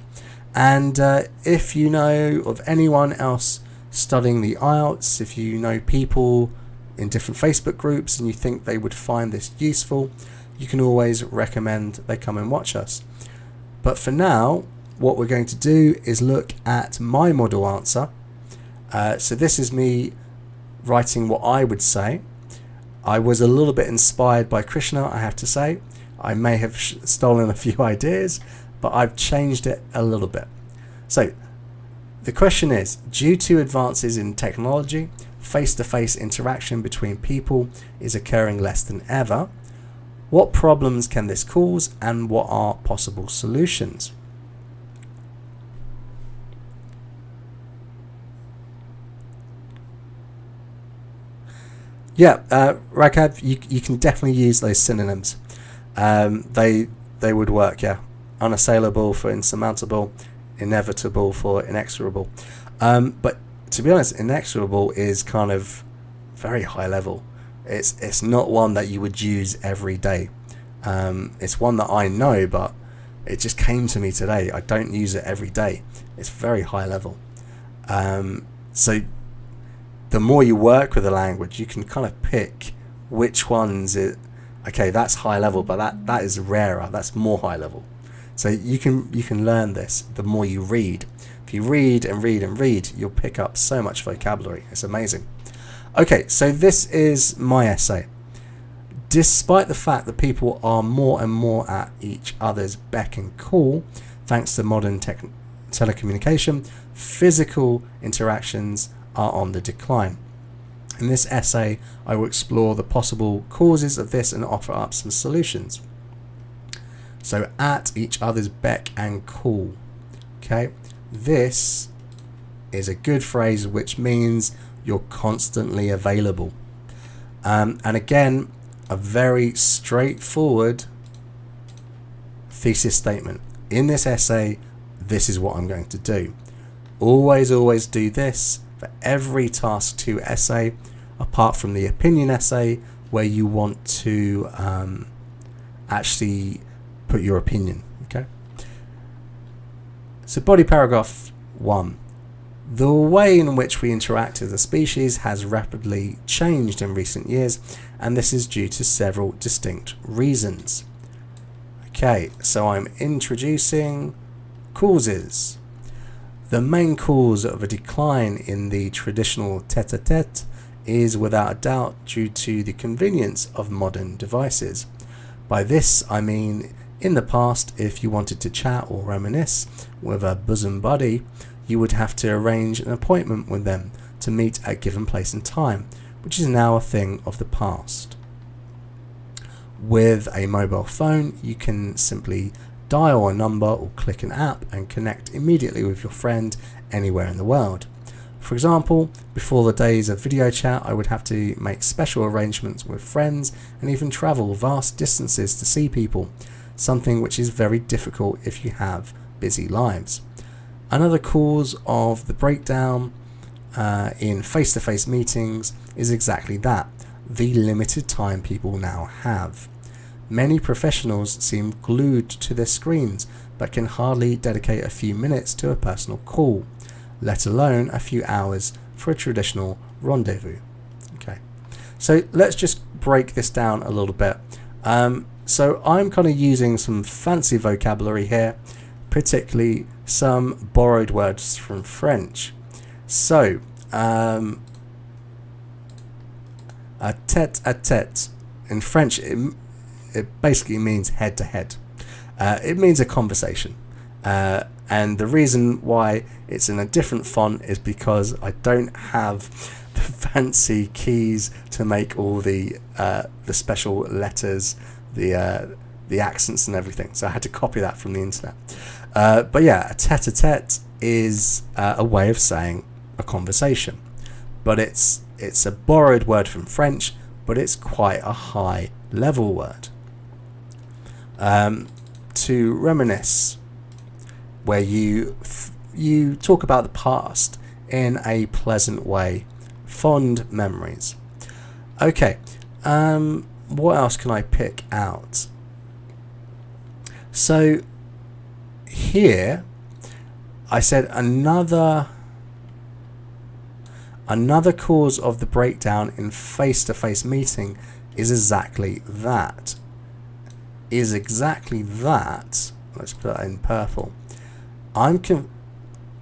And if you know of anyone else studying the IELTS, if you know people in different Facebook groups and you think they would find this useful, you can always recommend they come and watch us. But for now, what we're going to do is look at my model answer. So this is me writing what I would say. I was a little bit inspired by Krishna, I have to say. I may have stolen a few ideas, but I've changed it a little bit. So the question is, due to advances in technology, face-to-face interaction between people is occurring less than ever. What problems can this cause, and what are possible solutions? Yeah, Raghav, you can definitely use those synonyms. They would work, yeah. Unassailable for insurmountable, inevitable for inexorable. But to be honest, inexorable is kind of very high level. It's not one that you would use every day. It's one that I know, but it just came to me today. I don't use it every day. It's very high level. So the more you work with the language, you can kind of pick which ones okay, that's high level, but that is rarer. That's more high level. So you can learn this the more you read. If you read and read and read, you'll pick up so much vocabulary. It's amazing. Okay, so this is my essay. Despite the fact that people are more and more at each other's beck and call, thanks to modern telecommunication, physical interactions are on the decline. In this essay, I will explore the possible causes of this and offer up some solutions. So, at each other's beck and call. Okay, this is a good phrase which means you're constantly available. And again, a very straightforward thesis statement. In this essay, this is what I'm going to do. Always do this for every task 2 essay, apart from the opinion essay where you want to actually put your opinion. Okay. So body paragraph 1. The way in which we interact as a species has rapidly changed in recent years, and this is due to several distinct reasons. Okay, so I'm introducing causes. The main cause of a decline in the traditional tete-a-tete is without a doubt due to the convenience of modern devices. By this I mean, in the past, if you wanted to chat or reminisce with a bosom buddy, you would have to arrange an appointment with them to meet at a given place and time, which is now a thing of the past. With a mobile phone, you can simply dial a number or click an app and connect immediately with your friend anywhere in the world. For example, before the days of video chat, I would have to make special arrangements with friends and even travel vast distances to see people, something which is very difficult if you have busy lives. Another cause of the breakdown in face-to-face meetings is exactly that, the limited time people now have. Many professionals seem glued to their screens but can hardly dedicate a few minutes to a personal call, let alone a few hours for a traditional rendezvous. Okay, so let's just break this down a little bit. So I'm kind of using some fancy vocabulary here, particularly some borrowed words from French. So, a tête-à-tête in French, it basically means head to head. It means a conversation. And the reason why it's in a different font is because I don't have the fancy keys to make all the special letters, the accents and everything. So I had to copy that from the internet. But yeah, a tete-a-tete is a way of saying a conversation, but it's a borrowed word from French, but it's quite a high level word. To reminisce, where you talk about the past in a pleasant way, fond memories. Okay, what else can I pick out? So here I said another cause of the breakdown in face-to-face meeting is exactly that. Let's put that in purple. I'm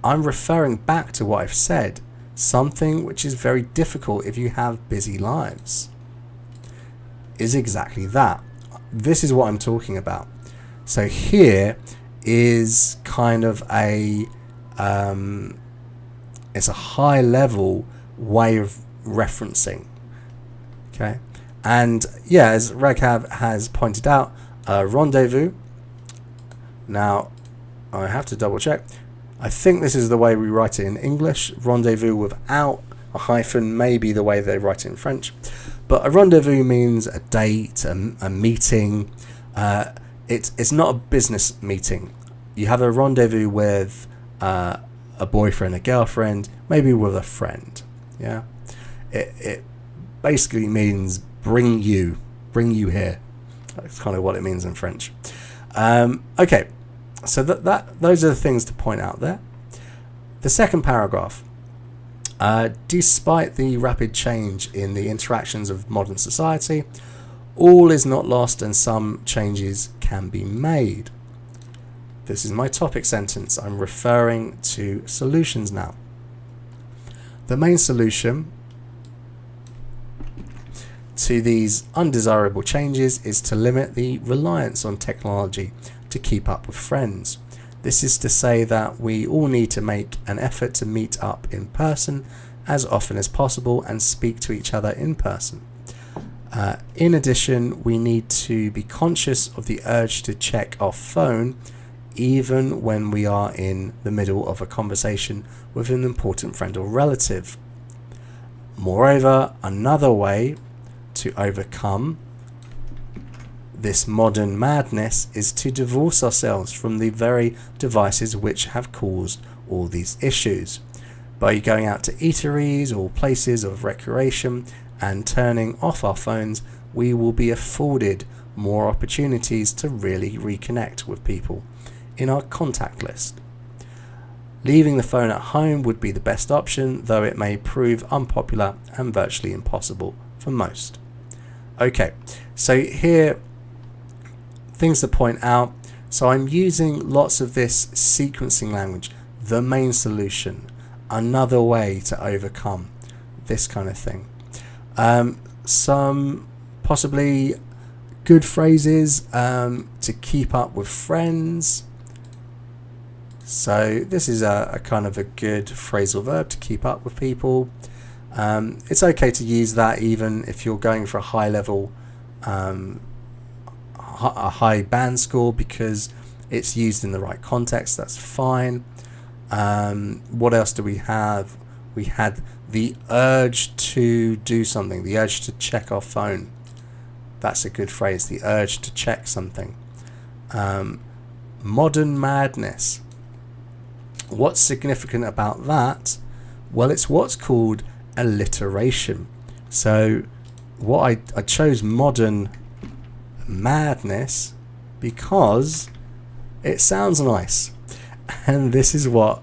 referring back to what I've said, something which is very difficult if you have busy lives. Is exactly that. This is what I'm talking about. So here is kind of it's a high level way of referencing. Okay, and yeah, as Raghav has pointed out, rendezvous. Now I have to double check. I think this is the way we write it in English. Rendezvous without a hyphen may be the way they write it in French. But a rendezvous means a date, a meeting. It's not a business meeting. You have a rendezvous with a boyfriend, a girlfriend, maybe with a friend. Yeah, it basically means bring you here. That's kind of what it means in French. Okay, so those are the things to point out there. The second paragraph. Despite the rapid change in the interactions of modern society, all is not lost and some changes can be made. This is my topic sentence. I'm referring to solutions now. The main solution to these undesirable changes is to limit the reliance on technology to keep up with friends. This is to say that we all need to make an effort to meet up in person as often as possible and speak to each other in person. In addition, we need to be conscious of the urge to check our phone even when we are in the middle of a conversation with an important friend or relative. Moreover, another way to overcome this modern madness is to divorce ourselves from the very devices which have caused all these issues. By going out to eateries or places of recreation and turning off our phones, we will be afforded more opportunities to really reconnect with people in our contact list. Leaving the phone at home would be the best option, though it may prove unpopular and virtually impossible for most. Okay, so here, things to point out. So I'm using lots of this sequencing language, the main solution, another way to overcome this kind of thing. Some possibly good phrases to keep up with friends. So this is a kind of a good phrasal verb, to keep up with people. It's okay to use that even if you're going for a high level, a high band score, because it's used in the right context. That's fine. What else do we have? We had the urge to do something, the urge to check our phone. That's a good phrase, the urge to check something. Modern madness. What's significant about that? Well, it's what's called alliteration. So what I chose modern madness because it sounds nice, and this is what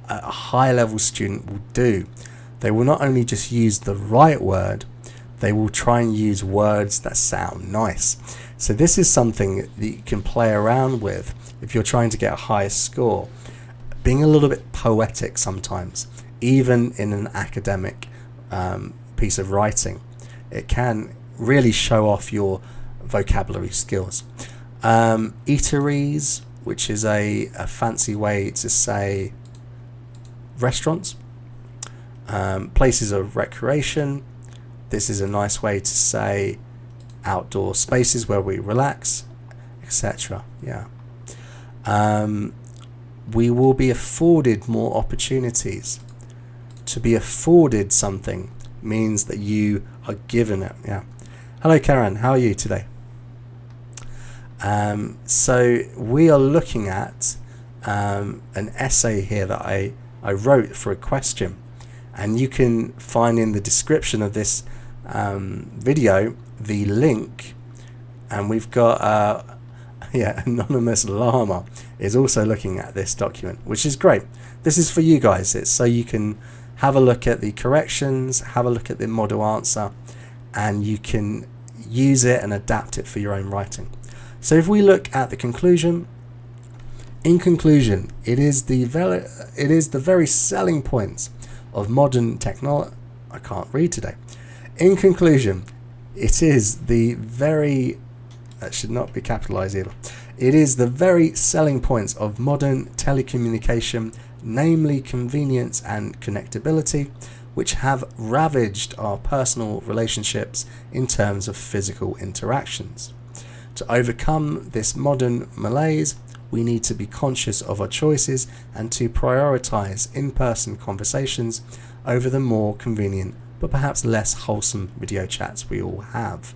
a high level student will do. They will not only just use the right word, they will try and use words that sound nice. So this is something that you can play around with if you're trying to get a higher score. Being a little bit poetic sometimes, even in an academic piece of writing, it can really show off your vocabulary skills. Eateries, which is a fancy way to say restaurants. Places of recreation. This is a nice way to say outdoor spaces where we relax, etc. Yeah. we will be afforded more opportunities. To be afforded something means that you are given it. Yeah. Hello, Karen. How are you today? So we are looking at an essay here that I wrote for a question, and you can find in the description of this video the link, and we've got Anonymous Llama is also looking at this document, which is great. This is for you guys. It's so you can have a look at the corrections, have a look at the model answer, and you can use it and adapt it for your own writing. So if we look at the conclusion, in conclusion, it is the very selling points of modern technology. I can't read today. In conclusion, it is the very, that should not be capitalized either. It is the very selling points of modern telecommunication, namely convenience and connectability, which have ravaged our personal relationships in terms of physical interactions. To overcome this modern malaise, we need to be conscious of our choices and to prioritize in-person conversations over the more convenient but perhaps less wholesome video chats we all have.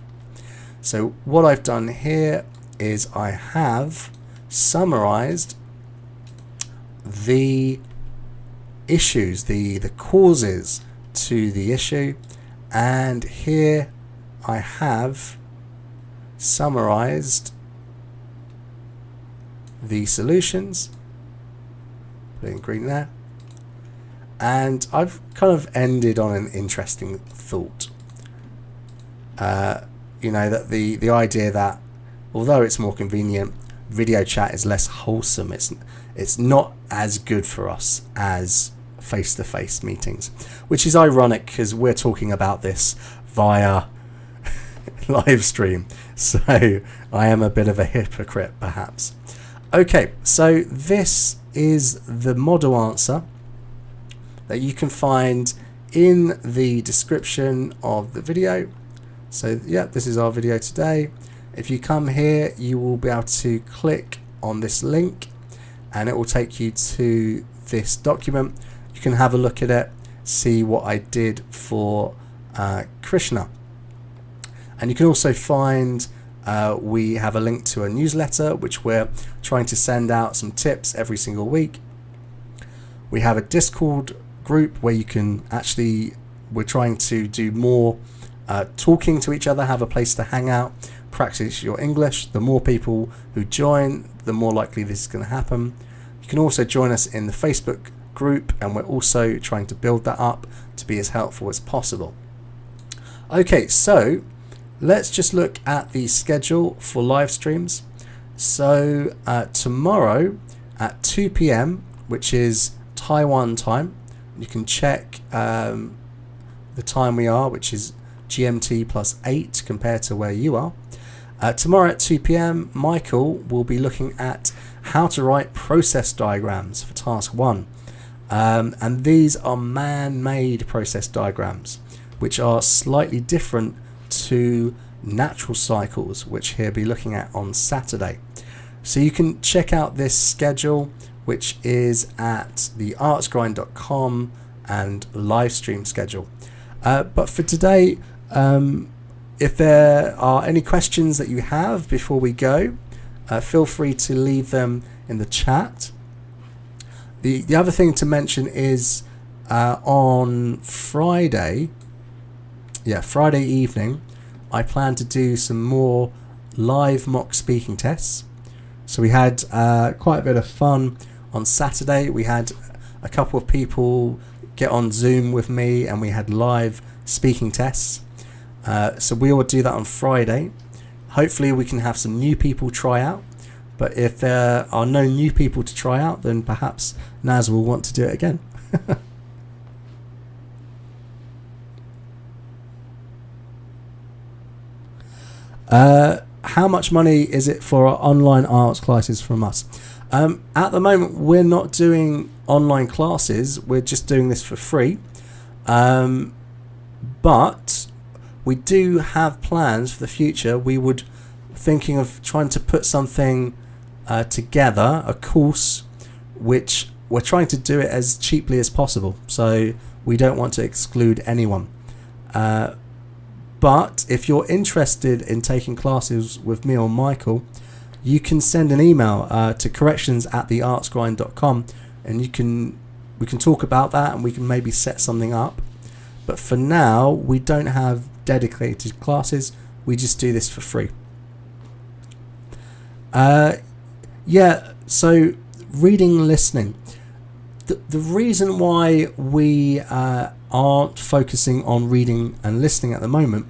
So what I've done here is I have summarized the issues, the causes to the issue, and here I have summarized the solutions, put it in green there, and I've kind of ended on an interesting thought. That the idea that although it's more convenient, video chat is less wholesome. It's not as good for us as face-to-face meetings, which is ironic because we're talking about this via live stream. So I am a bit of a hypocrite, perhaps. Okay, so this is the model answer that you can find in the description of the video. So yeah, this is our video today. If you come here, you will be able to click on this link and it will take you to this document. You can have a look at it, see what I did for Krishna. And you can also find we have a link to a newsletter which we're trying to send out some tips every single week. We have a Discord group where you can we're trying to do more talking to each other, have a place to hang out, practice your English. The more people who join, the more likely this is going to happen. You can also join us in the Facebook group, and we're also trying to build that up to be as helpful as possible. Okay, so let's just look at the schedule for live streams. So tomorrow at 2 p.m, which is Taiwan time, you can check the time we are, which is GMT plus 8 compared to where you are. Tomorrow at 2 p.m, Michael will be looking at how to write process diagrams for task 1. And these are man-made process diagrams, which are slightly different to natural cycles, which he'll be looking at on Saturday. So you can check out this schedule, which is at the artsgrind.com and live stream schedule. But for today, if there are any questions that you have before we go, feel free to leave them in the chat. The other thing to mention is on Friday evening, I plan to do some more live mock speaking tests. So we had quite a bit of fun on Saturday. We had a couple of people get on Zoom with me and we had live speaking tests. So we will do that on Friday. Hopefully we can have some new people try out. But if there are no new people to try out, then perhaps Naz will want to do it again. How much money is it for our online arts classes from us? At the moment, we're not doing online classes. We're just doing this for free. But we do have plans for the future. We would thinking of trying to put something together, a course which we're trying to do it as cheaply as possible. So we don't want to exclude anyone. But if you're interested in taking classes with me or Michael, you can send an email to corrections@theartsgrind.com, and we can talk about that, and we can maybe set something up. But for now, we don't have dedicated classes. We just do this for free. So reading and listening. The reason why we aren't focusing on reading and listening at the moment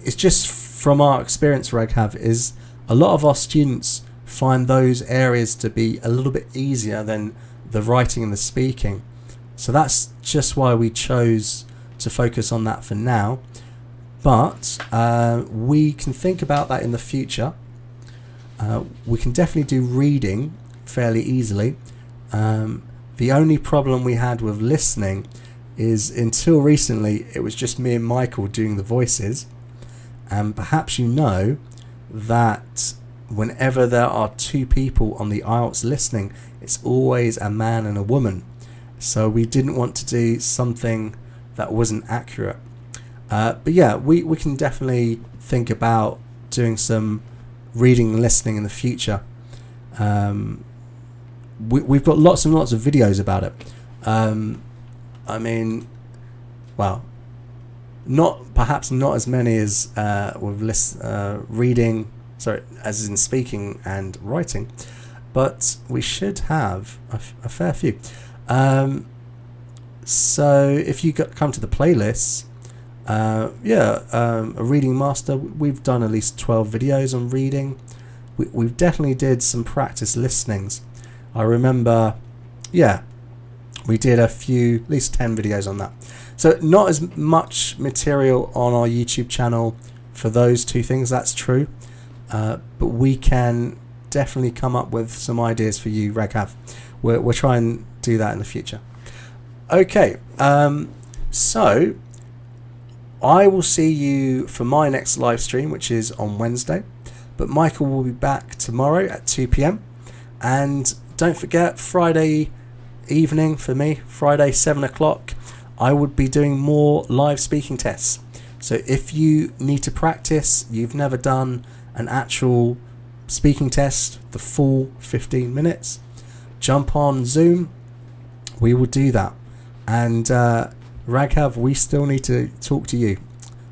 is just from our experience, Raghav, is a lot of our students find those areas to be a little bit easier than the writing and the speaking. So that's just why we chose to focus on that for now. But we can think about that in the future. We can definitely do reading fairly easily. The only problem we had with listening is until recently it was just me and Michael doing the voices, and perhaps you know that whenever there are two people on the IELTS listening, it's always a man and a woman. So we didn't want to do something that wasn't accurate. But yeah, we can definitely think about doing some reading and listening in the future. We've got lots and lots of videos about it. I mean, well, perhaps not as many as with reading, as in speaking and writing, but we should have a fair few. So if you come to the playlists, a reading master, we've done at least 12 videos on reading. We've definitely did some practice listenings. I remember, we did at least 10 videos on that. So not as much material on our YouTube channel for those two things, that's true. But we can definitely come up with some ideas for you, Raghav. We'll try and do that in the future. Okay, so I will see you for my next live stream, which is on Wednesday. But Michael will be back tomorrow at 2 p.m. And don't forget, Friday evening for me, Friday 7 o'clock, I would be doing more live speaking tests. So if you need to practice, you've never done an actual speaking test, the full 15 minutes, jump on Zoom, we will do that. And Raghav, we still need to talk to you.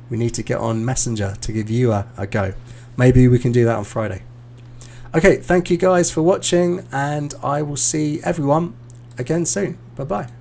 We need to get on Messenger to give you a go. Maybe we can do that on Friday. Okay, thank you guys for watching, and I will see everyone again soon. Bye bye.